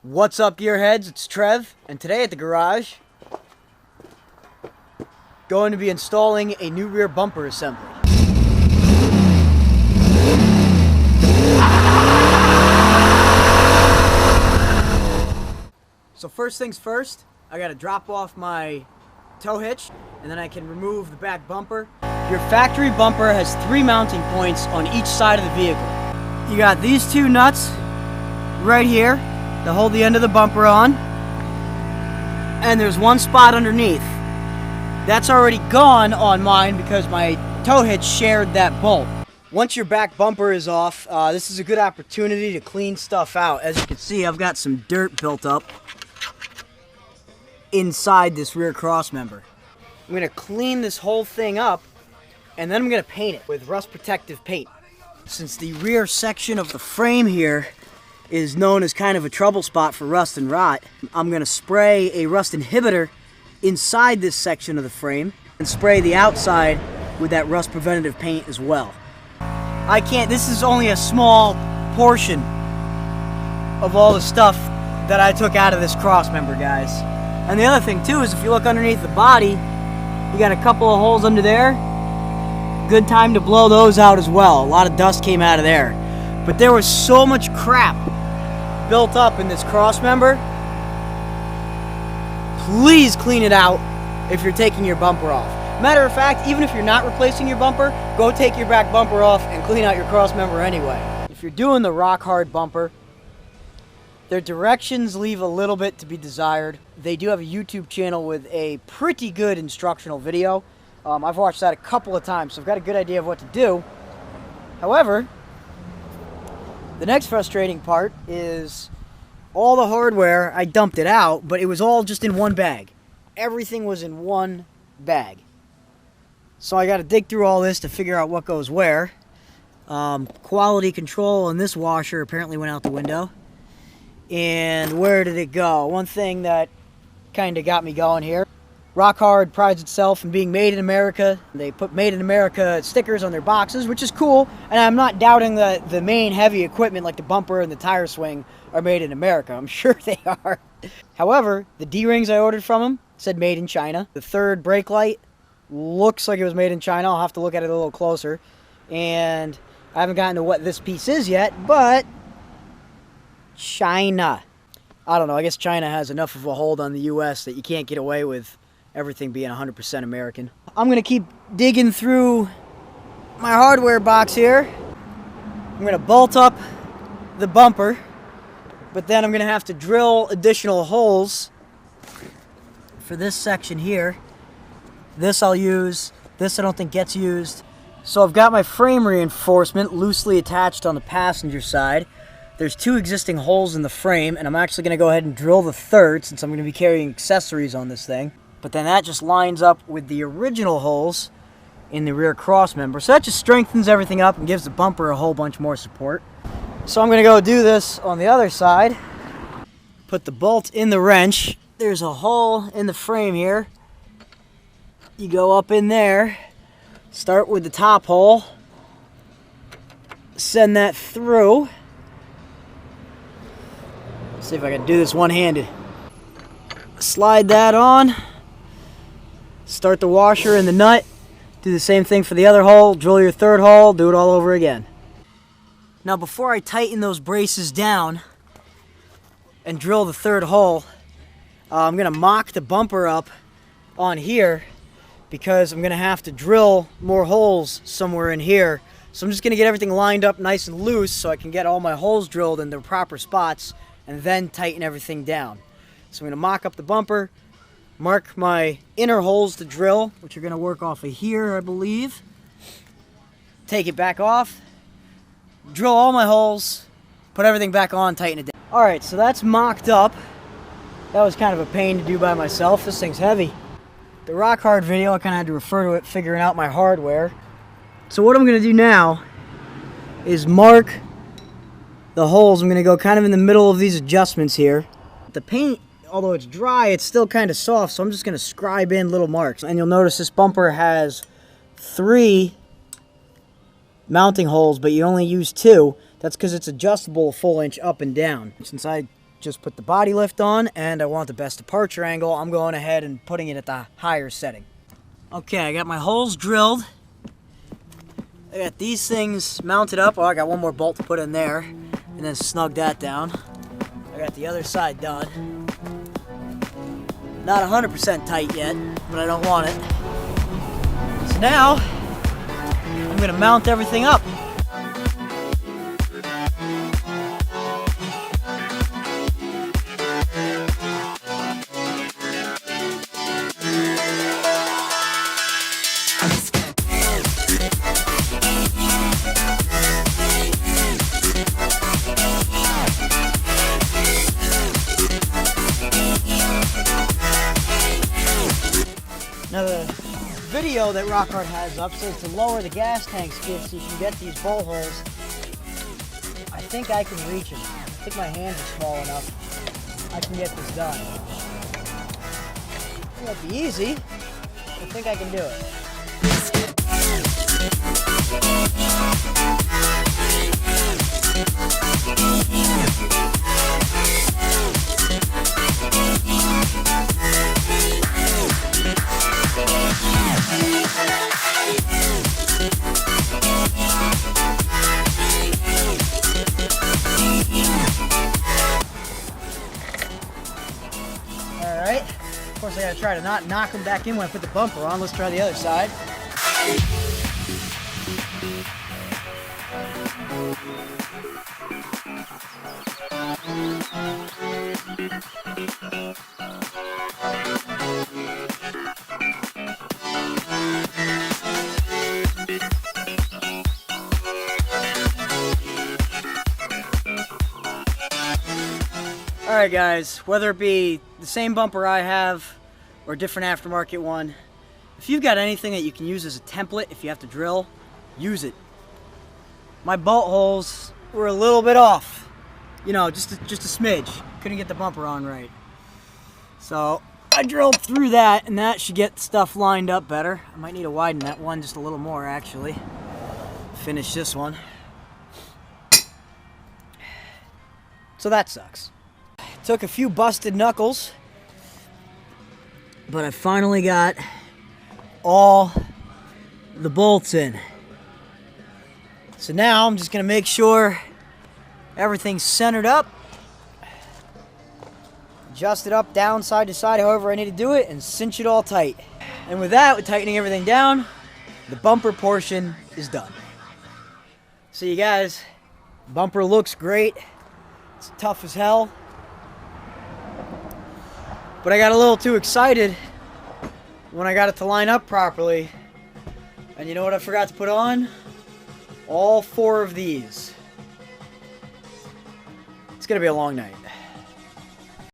What's up, gearheads? It's Trev, and today at the garage, going to be installing a new rear bumper assembly. So first things first, I gotta drop off my tow hitch, and then I can remove the back bumper. Your factory bumper has 3 mounting points on each side of the vehicle. You got these 2 nuts right here to hold the end of the bumper on, and there's 1 spot underneath. That's already gone on mine because my tow hitch shared that bolt. Once your back bumper is off, this is a good opportunity to clean stuff out. As you can see, I've got some dirt built up inside this rear cross member. I'm gonna clean this whole thing up, and then I'm gonna paint it with rust protective paint. Since the rear section of the frame here is known as kind of a trouble spot for rust and rot, I'm gonna spray a rust inhibitor inside this section of the frame and spray the outside with that rust preventative paint as well. This is only a small portion of all the stuff that I took out of this cross member, guys. And the other thing too is if you look underneath the body, you got a couple of holes under there. Good time to blow those out as well. A lot of dust came out of there. But there was so much crap built up in this cross member. Please clean it out if you're taking your bumper off. Matter of fact, even if you're not replacing your bumper, go take your back bumper off and clean out your cross member anyway. If you're doing the rock hard bumper, their directions leave a little bit to be desired. They do have a YouTube channel with a pretty good instructional video. I've watched that a couple of times, so I've got a good idea of what to do. However, the next frustrating part is all the hardware, I dumped it out, but it was all just in one bag. Everything was in one bag. So I got to dig through all this to figure out what goes where. Quality control on this washer apparently went out the window. And where did it go? One thing that kind of got me going here. Rock Hard prides itself in being made in America. They put made in America stickers on their boxes, which is cool. And I'm not doubting that the main heavy equipment like the bumper and the tire swing are made in America. I'm sure they are. However, the D-rings I ordered from them said made in China. The third brake light looks like it was made in China. I'll have to look at it a little closer. And I haven't gotten to what this piece is yet, but China. I don't know. I guess China has enough of a hold on the U.S. that you can't get away with everything being 100% American. I'm going to keep digging through my hardware box here. I'm going to bolt up the bumper, but then I'm going to have to drill additional holes for this section here. This I'll use. This I don't think gets used. So I've got my frame reinforcement loosely attached on the passenger side. There's 2 existing holes in the frame, and I'm actually going to go ahead and drill the third since I'm going to be carrying accessories on this thing. But then that just lines up with the original holes in the rear cross member. So that just strengthens everything up and gives the bumper a whole bunch more support. So I'm going to go do this on the other side. Put the bolt in the wrench. There's a hole in the frame here. You go up in there. Start with the top hole. Send that through. See if I can do this one-handed. Slide that on. Start the washer and the nut. Do the same thing for the other hole. Drill your third hole. Do it all over again. Now before I tighten those braces down and drill the third hole, I'm going to mock the bumper up on here because I'm going to have to drill more holes somewhere in here. So I'm just going to get everything lined up nice and loose so I can get all my holes drilled in their proper spots and then tighten everything down. So I'm going to mock up the bumper, mark my inner holes to drill, which are going to work off of here, I believe. Take it back off, drill all my holes, put everything back on, tighten it down. Alright, so that's mocked up. That was kind of a pain to do by myself. This thing's heavy. The Rock Hard video, I kind of had to refer to it figuring out my hardware. So what I'm going to do now is mark the holes. I'm going to go kind of in the middle of these adjustments here. The paint, although it's dry, it's still kind of soft, so I'm just going to scribe in little marks. And you'll notice this bumper has 3 mounting holes, but you only use 2. That's because it's adjustable a full inch up and down. Since I just put the body lift on and I want the best departure angle, I'm going ahead and putting it at the higher setting. Okay, I got my holes drilled. I got these things mounted up. Oh, I got one more bolt to put in there and then snug that down. I got the other side done. Not 100% tight yet, but I don't want it. So now, I'm gonna mount everything up. Now the video that Rockhard has up says to lower the gas tank skid so you can get these bolt holes. I think I can reach them. I think my hands are small enough. I can get this done. It won't be easy. I think I can do it. Alright, of course I gotta try to not knock them back in when I put the bumper on. Let's try the other side. Alright guys, whether it be the same bumper I have or a different aftermarket one, if you've got anything that you can use as a template, if you have to drill, use it. My bolt holes were a little bit off. You know, just a smidge. Couldn't get the bumper on right. So I drilled through that and that should get stuff lined up better. I might need to widen that one just a little more actually. Finish this one. So that sucks. Took a few busted knuckles, but I finally got all the bolts in. So now I'm just gonna make sure everything's centered up, adjust it up, down, side to side, however I need to do it, and cinch it all tight. And with that, with tightening everything down, the bumper portion is done. So you guys, bumper looks great. It's tough as hell. But I got a little too excited when I got it to line up properly. And you know what I forgot to put on? All 4 of these. It's gonna be a long night.